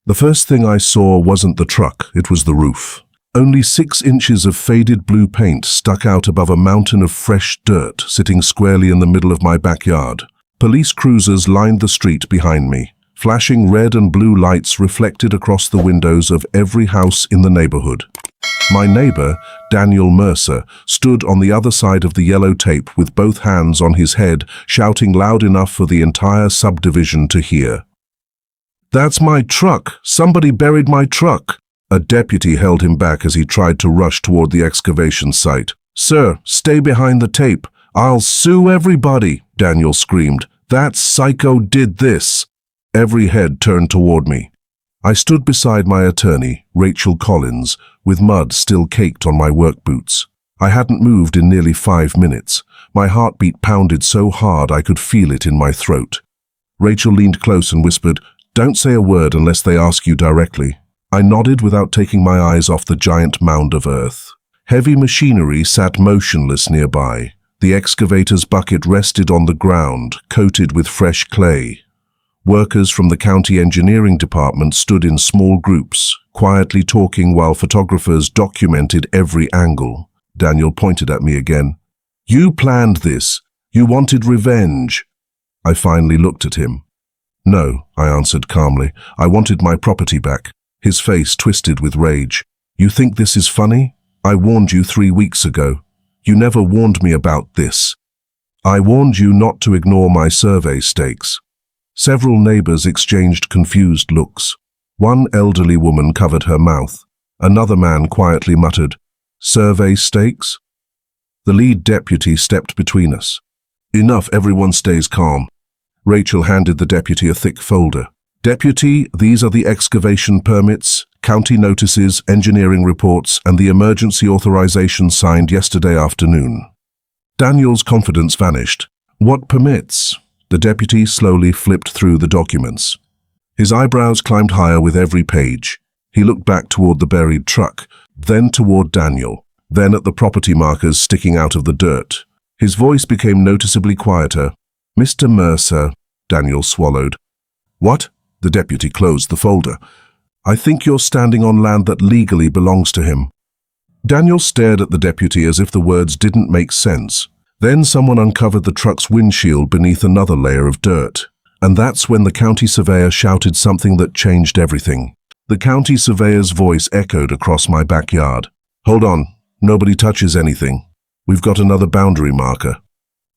The first thing I saw wasn't the truck, it was the roof. Only 6 inches of faded blue paint stuck out above a mountain of fresh dirt sitting squarely in the middle of my backyard. Police cruisers lined the street behind me. Flashing red and blue lights reflected across the windows of every house in the neighborhood. My neighbor, Daniel Mercer, stood on the other side of the yellow tape with both hands on his head, shouting loud enough for the entire subdivision to hear. "That's my truck! Somebody buried my truck!" A deputy held him back as he tried to rush toward the excavation site. "Sir, stay behind the tape. I'll sue everybody," Daniel screamed. "That psycho did this." Every head turned toward me. I stood beside my attorney, Rachel Collins, with mud still caked on my work boots. I hadn't moved in nearly 5 minutes. My heartbeat pounded so hard I could feel it in my throat. Rachel leaned close and whispered, "Don't say a word unless they ask you directly." I nodded without taking my eyes off the giant mound of earth. Heavy machinery sat motionless nearby. The excavator's bucket rested on the ground, coated with fresh clay. Workers from the county engineering department stood in small groups, quietly talking while photographers documented every angle. Daniel pointed at me again. "You planned this. You wanted revenge." I finally looked at him. "No," I answered calmly. "I wanted my property back." His face twisted with rage. "You think this is funny? I warned you 3 weeks ago. You never warned me about this. I warned you not to ignore my survey stakes." Several neighbors exchanged confused looks. One elderly woman covered her mouth. Another man quietly muttered, "Survey stakes?" The lead deputy stepped between us. "Enough, everyone stays calm." Rachel handed the deputy a thick folder. "Deputy, these are the excavation permits, county notices, engineering reports, and the emergency authorization signed yesterday afternoon." Daniel's confidence vanished. "What permits?" The deputy slowly flipped through the documents. His eyebrows climbed higher with every page. He looked back toward the buried truck, then toward Daniel, then at the property markers sticking out of the dirt. His voice became noticeably quieter. "Mr. Mercer," Daniel swallowed. "What?" The deputy closed the folder. "I think you're standing on land that legally belongs to him." Daniel stared at the deputy as if the words didn't make sense. Then someone uncovered the truck's windshield beneath another layer of dirt. And that's when the county surveyor shouted something that changed everything. The county surveyor's voice echoed across my backyard. "Hold on, nobody touches anything. We've got another boundary marker."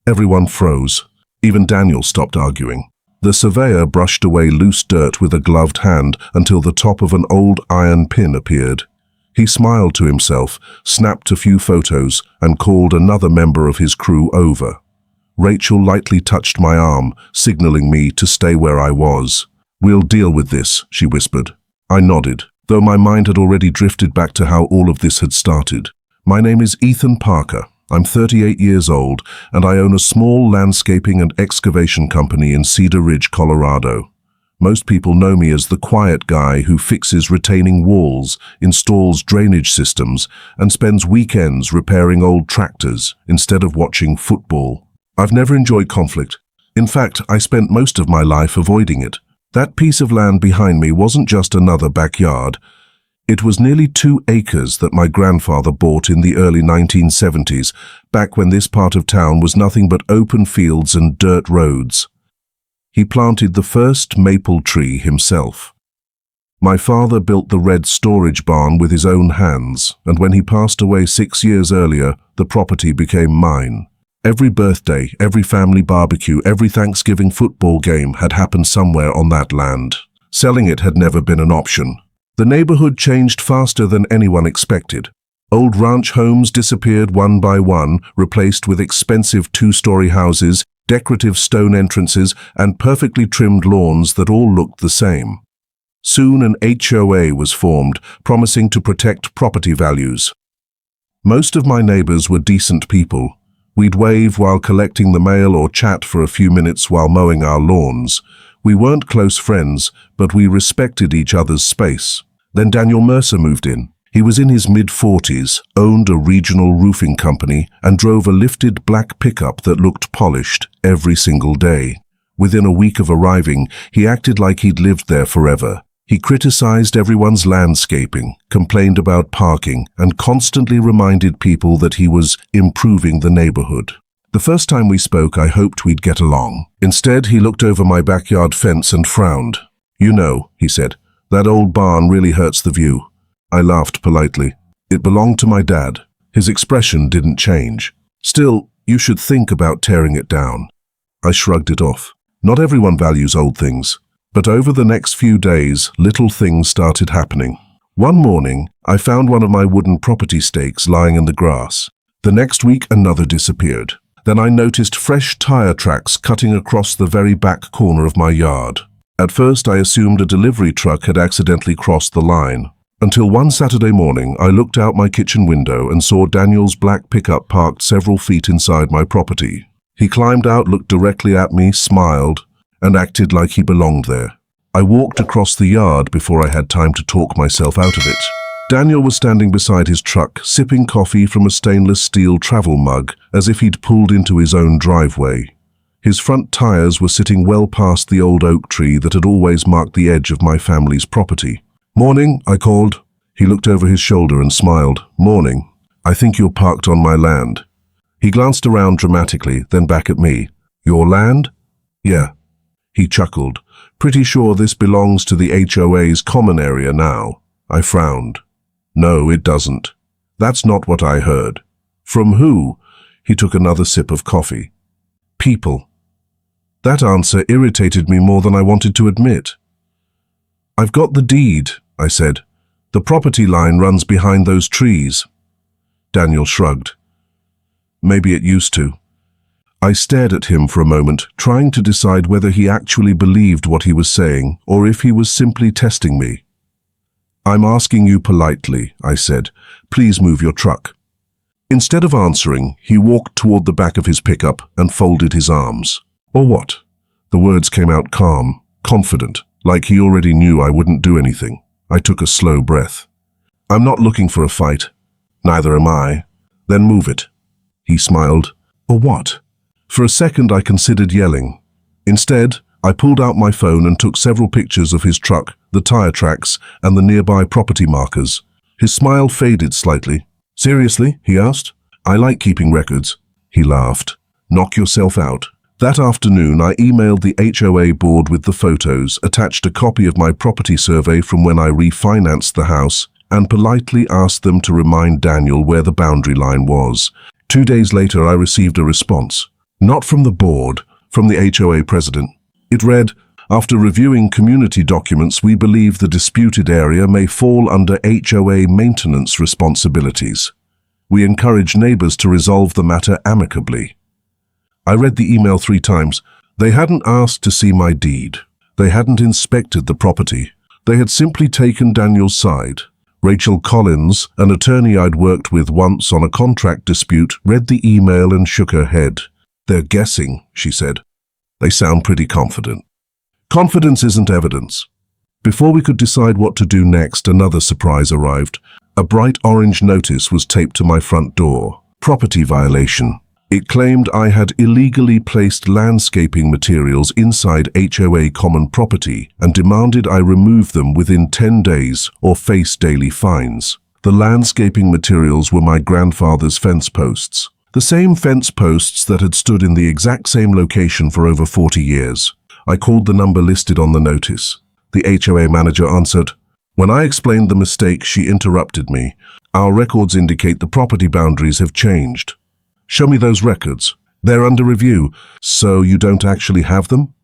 Everyone froze. Even Daniel stopped arguing. The surveyor brushed away loose dirt with a gloved hand until the top of an old iron pin appeared. He smiled to himself, snapped a few photos, and called another member of his crew over. Rachel lightly touched my arm, signaling me to stay where I was. "We'll deal with this," she whispered. I nodded, though my mind had already drifted back to how all of this had started. "My name is Ethan Parker. I'm 38 years old, and I own a small landscaping and excavation company in Cedar Ridge, Colorado. Most people know me as the quiet guy who fixes retaining walls, installs drainage systems, and spends weekends repairing old tractors instead of watching football. I've never enjoyed conflict. In fact, I spent most of my life avoiding it. That piece of land behind me wasn't just another backyard. It was nearly 2 acres that my grandfather bought in the early 1970s, back when this part of town was nothing but open fields and dirt roads. He planted the first maple tree himself. My father built the red storage barn with his own hands, and when he passed away 6 years earlier, the property became mine. Every birthday, every family barbecue, every Thanksgiving football game had happened somewhere on that land. Selling it had never been an option. The neighborhood changed faster than anyone expected. Old ranch homes disappeared one by one, replaced with expensive 2-story houses, decorative stone entrances, and perfectly trimmed lawns that all looked the same. Soon an HOA was formed, promising to protect property values. Most of my neighbors were decent people. We'd wave while collecting the mail or chat for a few minutes while mowing our lawns. We weren't close friends, but we respected each other's space. Then Daniel Mercer moved in. He was in his mid-40s, owned a regional roofing company, and drove a lifted black pickup that looked polished every single day. Within a week of arriving, he acted like he'd lived there forever. He criticized everyone's landscaping, complained about parking, and constantly reminded people that he was improving the neighborhood. The first time we spoke, I hoped we'd get along. Instead, he looked over my backyard fence and frowned. "You know," he said, "that old barn really hurts the view." I laughed politely. It belonged to my dad. His expression didn't change. "Still, you should think about tearing it down." I shrugged it off. Not everyone values old things. But over the next few days, little things started happening. One morning, I found one of my wooden property stakes lying in the grass. The next week, another disappeared. Then I noticed fresh tire tracks cutting across the very back corner of my yard. At first, I assumed a delivery truck had accidentally crossed the line. Until one Saturday morning, I looked out my kitchen window and saw Daniel's black pickup parked several feet inside my property. He climbed out, looked directly at me, smiled, and acted like he belonged there. I walked across the yard before I had time to talk myself out of it. Daniel was standing beside his truck, sipping coffee from a stainless steel travel mug, as if he'd pulled into his own driveway. His front tires were sitting well past the old oak tree that had always marked the edge of my family's property. "Morning," I called. He looked over his shoulder and smiled. "Morning. I think you're parked on my land." He glanced around dramatically, then back at me. "Your land?" "Yeah." He chuckled. "Pretty sure this belongs to the HOA's common area now." I frowned. "No, it doesn't. That's not what I heard." "From who?" He took another sip of coffee. "People." That answer irritated me more than I wanted to admit. "I've got the deed," I said. "The property line runs behind those trees." Daniel shrugged. "Maybe it used to." I stared at him for a moment, trying to decide whether he actually believed what he was saying or if he was simply testing me. "I'm asking you politely," I said. "Please move your truck." Instead of answering, he walked toward the back of his pickup and folded his arms. "Or what?" The words came out calm, confident, like he already knew I wouldn't do anything. I took a slow breath. "I'm not looking for a fight." "Neither am I." "Then move it." He smiled. "Or what?" For a second, I considered yelling. Instead, I pulled out my phone and took several pictures of his truck, the tire tracks, and the nearby property markers. His smile faded slightly. "Seriously?" he asked. "I like keeping records." He laughed. "Knock yourself out." That afternoon, I emailed the HOA board with the photos, attached a copy of my property survey from when I refinanced the house, and politely asked them to remind Daniel where the boundary line was. 2 days later, I received a response. Not from the board, from the HOA president. It read, "After reviewing community documents, we believe the disputed area may fall under HOA maintenance responsibilities. We encourage neighbors to resolve the matter amicably." I read the email 3 times. They hadn't asked to see my deed. They hadn't inspected the property. They had simply taken Daniel's side. Rachel Collins, an attorney I'd worked with once on a contract dispute, read the email and shook her head. "They're guessing," she said. "They sound pretty confident." Confidence isn't evidence. Before we could decide what to do next, another surprise arrived. A bright orange notice was taped to my front door. Property violation. It claimed I had illegally placed landscaping materials inside HOA common property and demanded I remove them within 10 days or face daily fines. The landscaping materials were my grandfather's fence posts. The same fence posts that had stood in the exact same location for over 40 years. I called the number listed on the notice. The HOA manager answered. When I explained the mistake, she interrupted me. "Our records indicate the property boundaries have changed." "Show me those records." "They're under review." "So you don't actually have them?"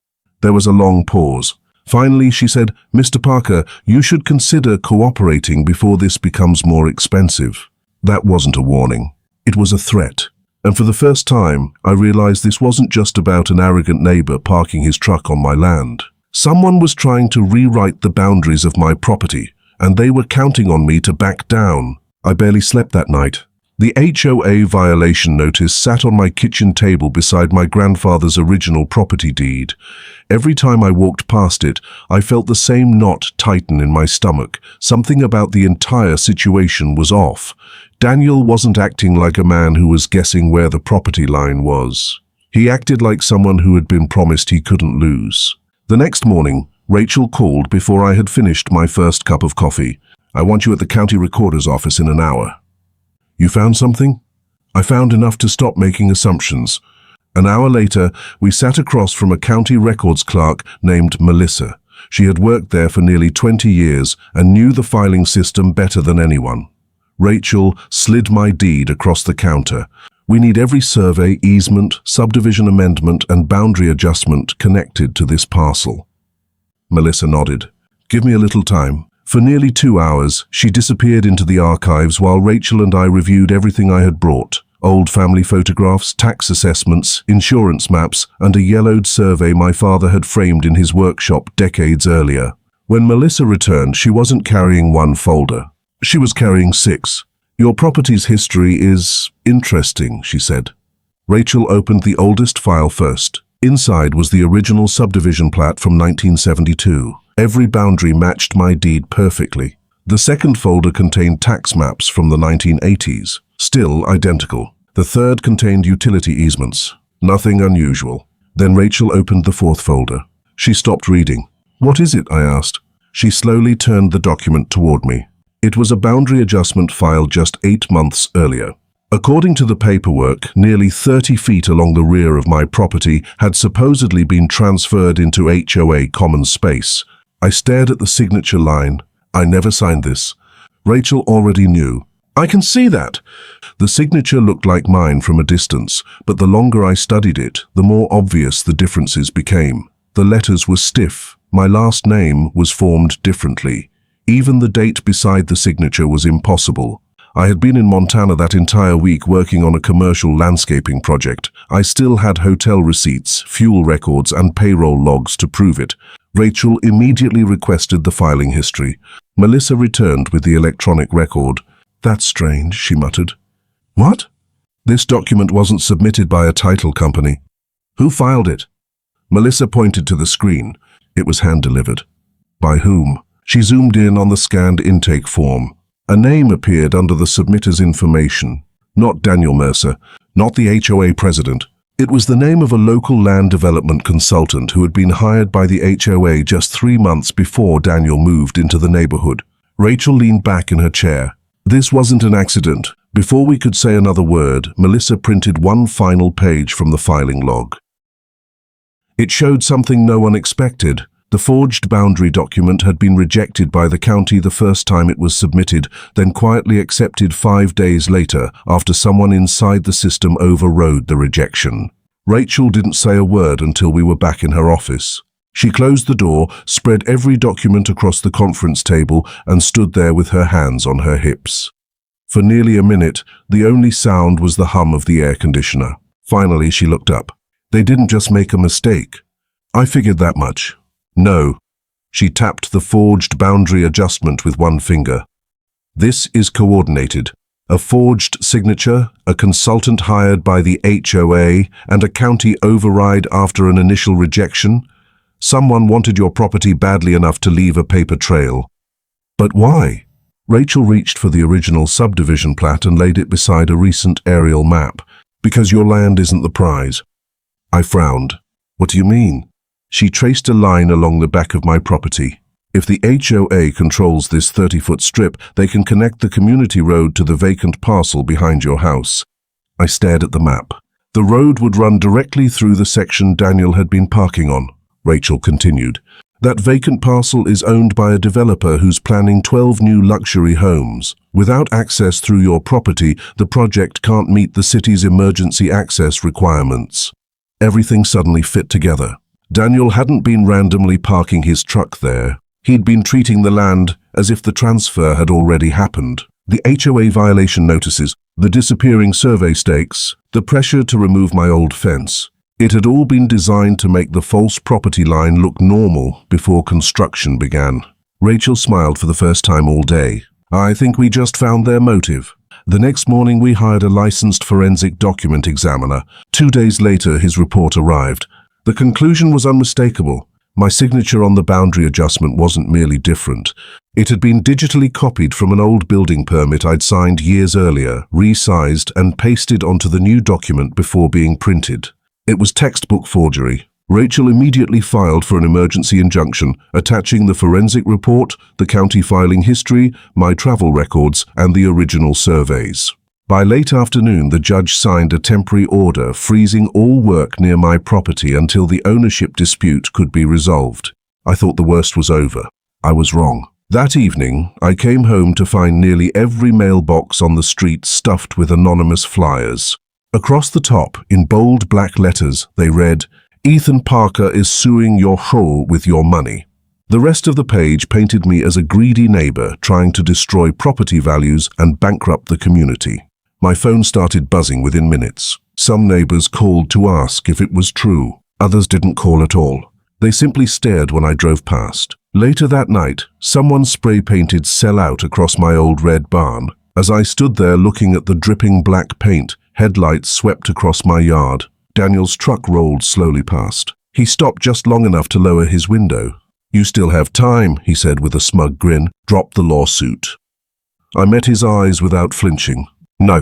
There was a long pause. Finally, she said, "Mr. Parker, you should consider cooperating before this becomes more expensive." That wasn't a warning. It was a threat. And for the first time, I realized this wasn't just about an arrogant neighbor parking his truck on my land. Someone was trying to rewrite the boundaries of my property, and they were counting on me to back down. I barely slept that night. The HOA violation notice sat on my kitchen table beside my grandfather's original property deed. Every time I walked past it, I felt the same knot tighten in my stomach. Something about the entire situation was off. Daniel wasn't acting like a man who was guessing where the property line was. He acted like someone who had been promised he couldn't lose. The next morning, Rachel called before I had finished my first cup of coffee. "I want you at the county recorder's office in an hour." "You found something?" "I found enough to stop making assumptions." An hour later, we sat across from a county records clerk named Melissa. She had worked there for nearly 20 years and knew the filing system better than anyone. Rachel slid my deed across the counter. "We need every survey, easement, subdivision amendment, and boundary adjustment connected to this parcel." Melissa nodded. "Give me a little time." For nearly 2 hours, she disappeared into the archives while Rachel and I reviewed everything I had brought. Old family photographs, tax assessments, insurance maps, and a yellowed survey my father had framed in his workshop decades earlier. When Melissa returned, she wasn't carrying one folder. She was carrying 6. "Your property's history is interesting," she said. Rachel opened the oldest file first. Inside was the original subdivision plat from 1972. Every boundary matched my deed perfectly. The second folder contained tax maps from the 1980s, still identical. The third contained utility easements. Nothing unusual. Then Rachel opened the fourth folder. She stopped reading. "What is it?" I asked. She slowly turned the document toward me. It was a boundary adjustment filed just 8 months earlier. According to the paperwork, nearly 30 feet along the rear of my property had supposedly been transferred into HOA common space. I stared at the signature line. "I never signed this." Rachel already knew. "I can see that." The signature looked like mine from a distance, but the longer I studied it, the more obvious the differences became. The letters were stiff. My last name was formed differently. Even the date beside the signature was impossible. I had been in Montana that entire week working on a commercial landscaping project. I still had hotel receipts, fuel records, and payroll logs to prove it. Rachel immediately requested the filing history. Melissa returned with the electronic record. "That's strange," she muttered. "What?" "This document wasn't submitted by a title company." "Who filed it?" Melissa pointed to the screen. It was hand-delivered. "By whom?" She zoomed in on the scanned intake form. A name appeared under the submitter's information. Not Daniel Mercer, not the HOA president. It was the name of a local land development consultant who had been hired by the HOA just 3 months before Daniel moved into the neighborhood. Rachel leaned back in her chair. This wasn't an accident. Before we could say another word, Melissa printed one final page from the filing log. It showed something no one expected. The forged boundary document had been rejected by the county the first time it was submitted, then quietly accepted 5 days later after someone inside the system overrode the rejection. Rachel didn't say a word until we were back in her office. She closed the door, spread every document across the conference table, and stood there with her hands on her hips. For nearly a minute, the only sound was the hum of the air conditioner. Finally, she looked up. "They didn't just make a mistake." "I figured that much." "No." She tapped the forged boundary adjustment with one finger. "This is coordinated. A forged signature, a consultant hired by the HOA, and a county override after an initial rejection. Someone wanted your property badly enough to leave a paper trail." "But why?" Rachel reached for the original subdivision plat and laid it beside a recent aerial map. "Because your land isn't the prize." I frowned. "What do you mean?" She traced a line along the back of my property. "If the HOA controls this 30-foot strip, they can connect the community road to the vacant parcel behind your house." I stared at the map. "The road would run directly through the section Daniel had been parking on," Rachel continued. "That vacant parcel is owned by a developer who's planning 12 new luxury homes. Without access through your property, the project can't meet the city's emergency access requirements." Everything suddenly fit together. Daniel hadn't been randomly parking his truck there. He'd been treating the land as if the transfer had already happened. The HOA violation notices, the disappearing survey stakes, the pressure to remove my old fence. It had all been designed to make the false property line look normal before construction began. Rachel smiled for the first time all day. "I think we just found their motive." The next morning we hired a licensed forensic document examiner. 2 days later his report arrived. The conclusion was unmistakable. My signature on the boundary adjustment wasn't merely different. It had been digitally copied from an old building permit I'd signed years earlier, resized and pasted onto the new document before being printed. It was textbook forgery. Rachel immediately filed for an emergency injunction, attaching the forensic report, the county filing history, my travel records, and the original surveys. By late afternoon, the judge signed a temporary order freezing all work near my property until the ownership dispute could be resolved. I thought the worst was over. I was wrong. That evening, I came home to find nearly every mailbox on the street stuffed with anonymous flyers. Across the top, in bold black letters, they read, "Ethan Parker is suing your HOA with your money." The rest of the page painted me as a greedy neighbor trying to destroy property values and bankrupt the community. My phone started buzzing within minutes. Some neighbors called to ask if it was true. Others didn't call at all. They simply stared when I drove past. Later that night, someone spray-painted "Sell Out" across my old red barn. As I stood there looking at the dripping black paint, headlights swept across my yard. Daniel's truck rolled slowly past. He stopped just long enough to lower his window. "You still have time," he said with a smug grin. "Drop the lawsuit." I met his eyes without flinching. "No."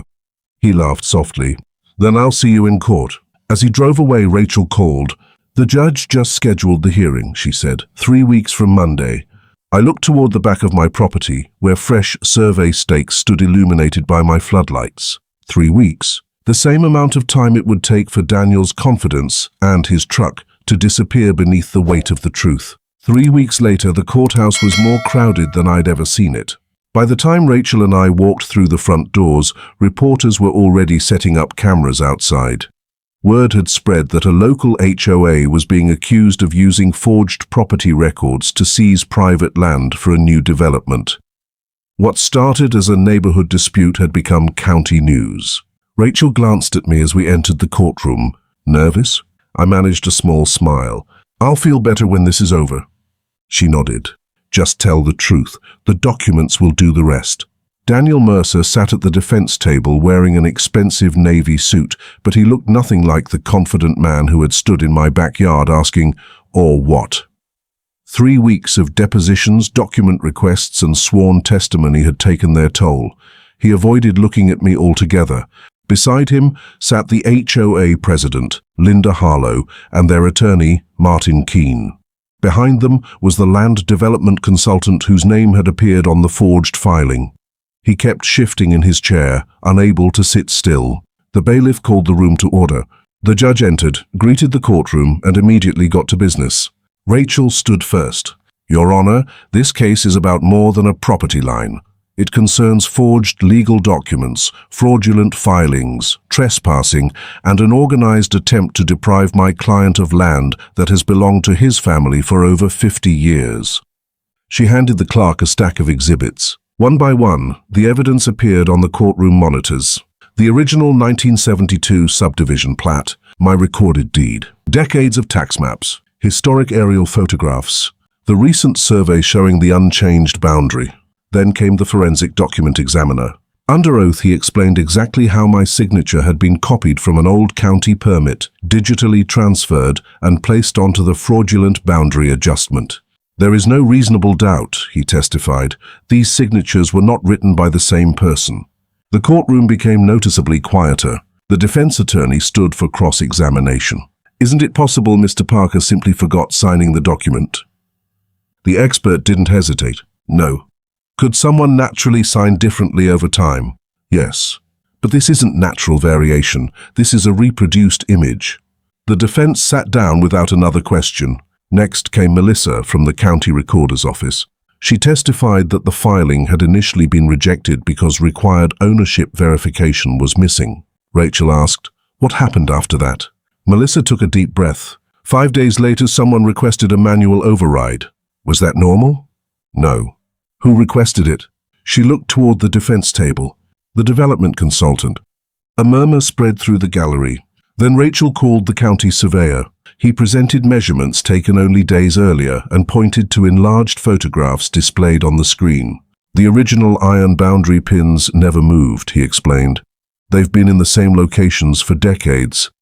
He laughed softly. "Then I'll see you in court." As he drove away, Rachel called. "The judge just scheduled the hearing," she said, 3 weeks from Monday. I looked toward the back of my property, where fresh survey stakes stood illuminated by my floodlights. 3 weeks. The same amount of time it would take for Daniel's confidence and his truck to disappear beneath the weight of the truth. 3 weeks later, the courthouse was more crowded than I'd ever seen it. By the time Rachel and I walked through the front doors, reporters were already setting up cameras outside. Word had spread that a local HOA was being accused of using forged property records to seize private land for a new development. What started as a neighborhood dispute had become county news. Rachel glanced at me as we entered the courtroom. "Nervous?" I managed a small smile. "I'll feel better when this is over." She nodded. "Just tell the truth. The documents will do the rest." Daniel Mercer sat at the defense table wearing an expensive navy suit, but he looked nothing like the confident man who had stood in my backyard asking, "Or what?" 3 weeks of depositions, document requests, and sworn testimony had taken their toll. He avoided looking at me altogether. Beside him sat the HOA president, Linda Harlow, and their attorney, Martin Keene. Behind them was the land development consultant whose name had appeared on the forged filing. He kept shifting in his chair, unable to sit still. The bailiff called the room to order. The judge entered, greeted the courtroom, and immediately got to business. Rachel stood first. "Your Honor, this case is about more than a property line. It concerns forged legal documents, fraudulent filings, trespassing, and an organized attempt to deprive my client of land that has belonged to his family for over 50 years. She handed the clerk a stack of exhibits. One by one, the evidence appeared on the courtroom monitors. The original 1972 subdivision plat, my recorded deed, decades of tax maps, historic aerial photographs, the recent survey showing the unchanged boundary. Then came the forensic document examiner. Under oath, he explained exactly how my signature had been copied from an old county permit, digitally transferred, and placed onto the fraudulent boundary adjustment. "There is no reasonable doubt," he testified, "these signatures were not written by the same person." The courtroom became noticeably quieter. The defense attorney stood for cross-examination. "Isn't it possible Mr. Parker simply forgot signing the document?" The expert didn't hesitate. "No." "Could someone naturally sign differently over time?" "Yes. But this isn't natural variation. This is a reproduced image." The defense sat down without another question. Next came Melissa from the county recorder's office. She testified that the filing had initially been rejected because required ownership verification was missing. Rachel asked, "What happened after that?" Melissa took a deep breath. 5 days later, someone requested a manual override. Was that normal? No. Who requested it? She looked toward the defense table. The development consultant. A murmur spread through the gallery. Then Rachel called the county surveyor. He presented measurements taken only days earlier and pointed to enlarged photographs displayed on the screen. "The original iron boundary pins never moved," he explained. "They've been in the same locations for decades."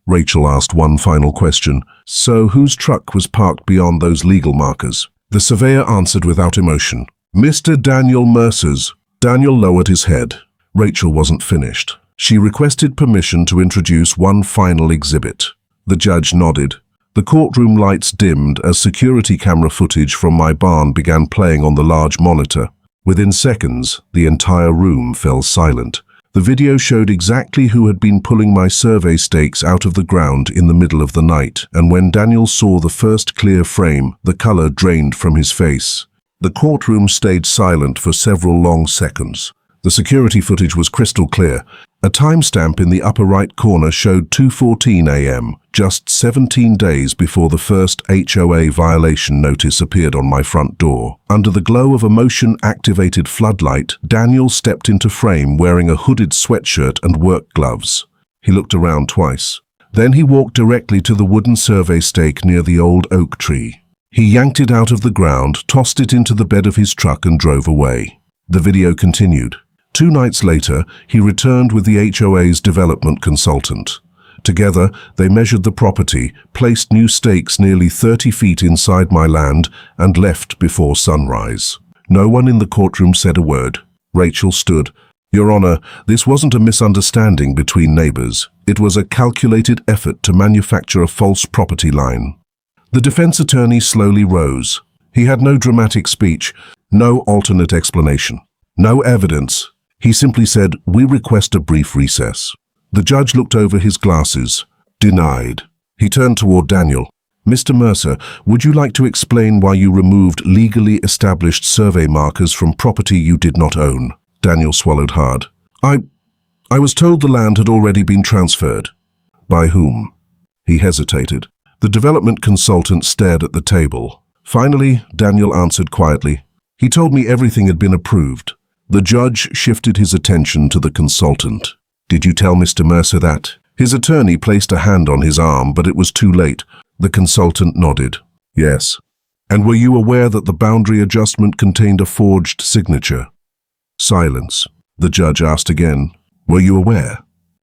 Rachel asked one final question. "So whose truck was parked beyond those legal markers?" The surveyor answered without emotion. "Mr. Daniel Mercer's." Daniel lowered his head. Rachel wasn't finished. She requested permission to introduce one final exhibit. The judge nodded. The courtroom lights dimmed as security camera footage from my barn began playing on the large monitor. Within seconds, the entire room fell silent. The video showed exactly who had been pulling my survey stakes out of the ground in the middle of the night, and when Daniel saw the first clear frame, the color drained from his face. The courtroom stayed silent for several long seconds. The security footage was crystal clear. A timestamp in the upper right corner showed 2:14 a.m., just 17 days before the first HOA violation notice appeared on my front door. Under the glow of a motion-activated floodlight, Daniel stepped into frame wearing a hooded sweatshirt and work gloves. He looked around twice. Then he walked directly to the wooden survey stake near the old oak tree. He yanked it out of the ground, tossed it into the bed of his truck and drove away. The video continued. 2 nights later, he returned with the HOA's development consultant. Together, they measured the property, placed new stakes nearly 30 feet inside my land, and left before sunrise. No one in the courtroom said a word. Rachel stood. "Your Honor, this wasn't a misunderstanding between neighbors. It was a calculated effort to manufacture a false property line." The defense attorney slowly rose. He had no dramatic speech, no alternate explanation, no evidence. He simply said, "We request a brief recess." The judge looked over his glasses. Denied. He turned toward Daniel. "Mr. Mercer, would you like to explain why you removed legally established survey markers from property you did not own?" Daniel swallowed hard. I was told the land had already been transferred." "By whom?" He hesitated. The development consultant stared at the table. Finally, Daniel answered quietly. "He told me everything had been approved." The judge shifted his attention to the consultant. "Did you tell Mr. Mercer that?" His attorney placed a hand on his arm, but it was too late. The consultant nodded. "Yes." "And were you aware that the boundary adjustment contained a forged signature?" Silence. The judge asked again. "Were you aware?"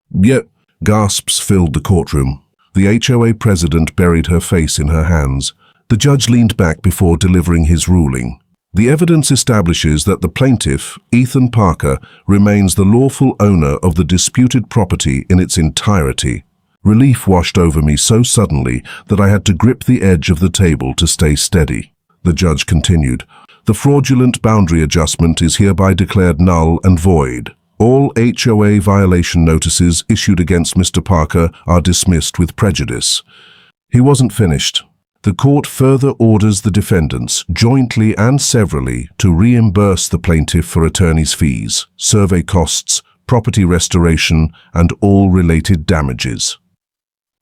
"Yeah." Gasps filled the courtroom. The HOA president buried her face in her hands. The judge leaned back before delivering his ruling. "The evidence establishes that the plaintiff, Ethan Parker, remains the lawful owner of the disputed property in its entirety." Relief washed over me so suddenly that I had to grip the edge of the table to stay steady. The judge continued, "The fraudulent boundary adjustment is hereby declared null and void. All HOA violation notices issued against Mr. Parker are dismissed with prejudice." He wasn't finished. The court further orders the defendants, jointly and severally, to reimburse the plaintiff for attorney's fees, survey costs, property restoration, and all related damages.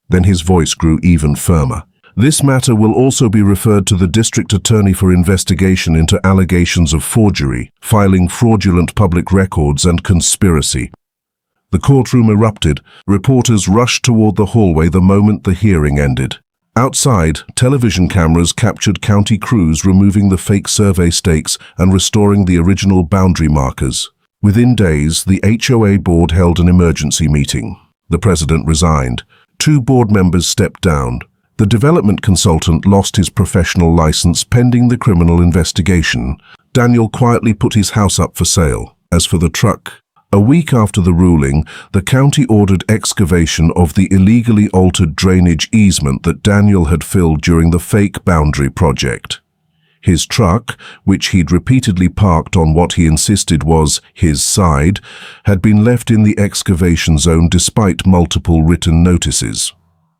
Then his voice grew even firmer. "This matter will also be referred to the district attorney for investigation into allegations of forgery, filing fraudulent public records, and conspiracy." The courtroom erupted. Reporters rushed toward the hallway the moment the hearing ended. Outside, television cameras captured county crews removing the fake survey stakes and restoring the original boundary markers. Within days, the HOA board held an emergency meeting. The president resigned. 2 board members stepped down. The development consultant lost his professional license pending the criminal investigation. Daniel quietly put his house up for sale. As for the truck, a week after the ruling, the county ordered excavation of the illegally altered drainage easement that Daniel had filled during the fake boundary project. His truck, which he'd repeatedly parked on what he insisted was his side, had been left in the excavation zone despite multiple written notices.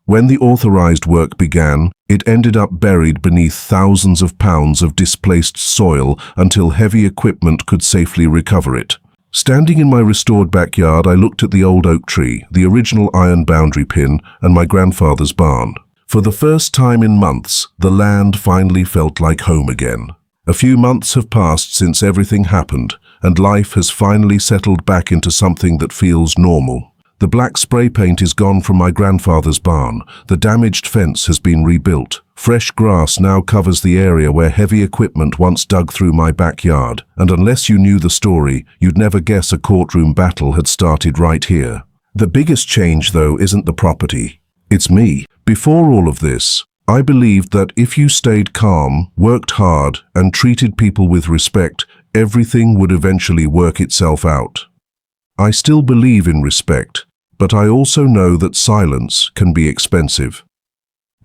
When the authorized work began, it ended up buried beneath thousands of pounds of displaced soil until heavy equipment could safely recover it. Standing in my restored backyard, I looked at the old oak tree, the original iron boundary pin, and my grandfather's barn. For the first time in months, the land finally felt like home again. A few months have passed since everything happened, and life has finally settled back into something that feels normal. The black spray paint is gone from my grandfather's barn. The damaged fence has been rebuilt. Fresh grass now covers the area where heavy equipment once dug through my backyard. And unless you knew the story, you'd never guess a courtroom battle had started right here. The biggest change, though, isn't the property. It's me. Before all of this, I believed that if you stayed calm, worked hard, and treated people with respect, everything would eventually work itself out. I still believe in respect, but I also know that silence can be expensive.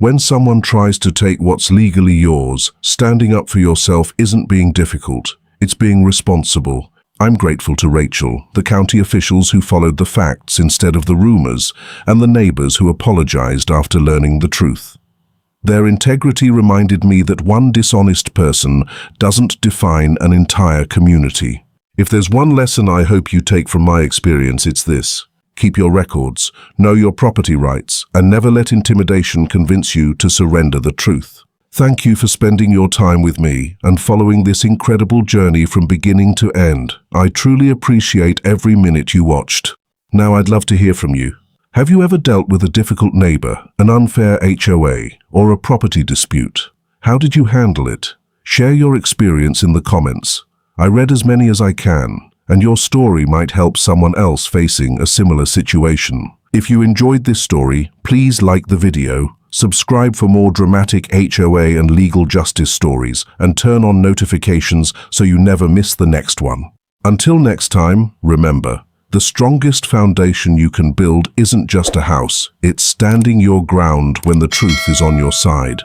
When someone tries to take what's legally yours, standing up for yourself isn't being difficult, it's being responsible. I'm grateful to Rachel, the county officials who followed the facts instead of the rumors, and the neighbors who apologized after learning the truth. Their integrity reminded me that one dishonest person doesn't define an entire community. If there's one lesson I hope you take from my experience, it's this. Keep your records, know your property rights, and never let intimidation convince you to surrender the truth. Thank you for spending your time with me and following this incredible journey from beginning to end. I truly appreciate every minute you watched. Now I'd love to hear from you. Have you ever dealt with a difficult neighbor, an unfair HOA, or a property dispute? How did you handle it? Share your experience in the comments. I read as many as I can, and your story might help someone else facing a similar situation. If you enjoyed this story, please like the video, subscribe for more dramatic HOA and legal justice stories, and turn on notifications so you never miss the next one. Until next time, remember, the strongest foundation you can build isn't just a house, it's standing your ground when the truth is on your side.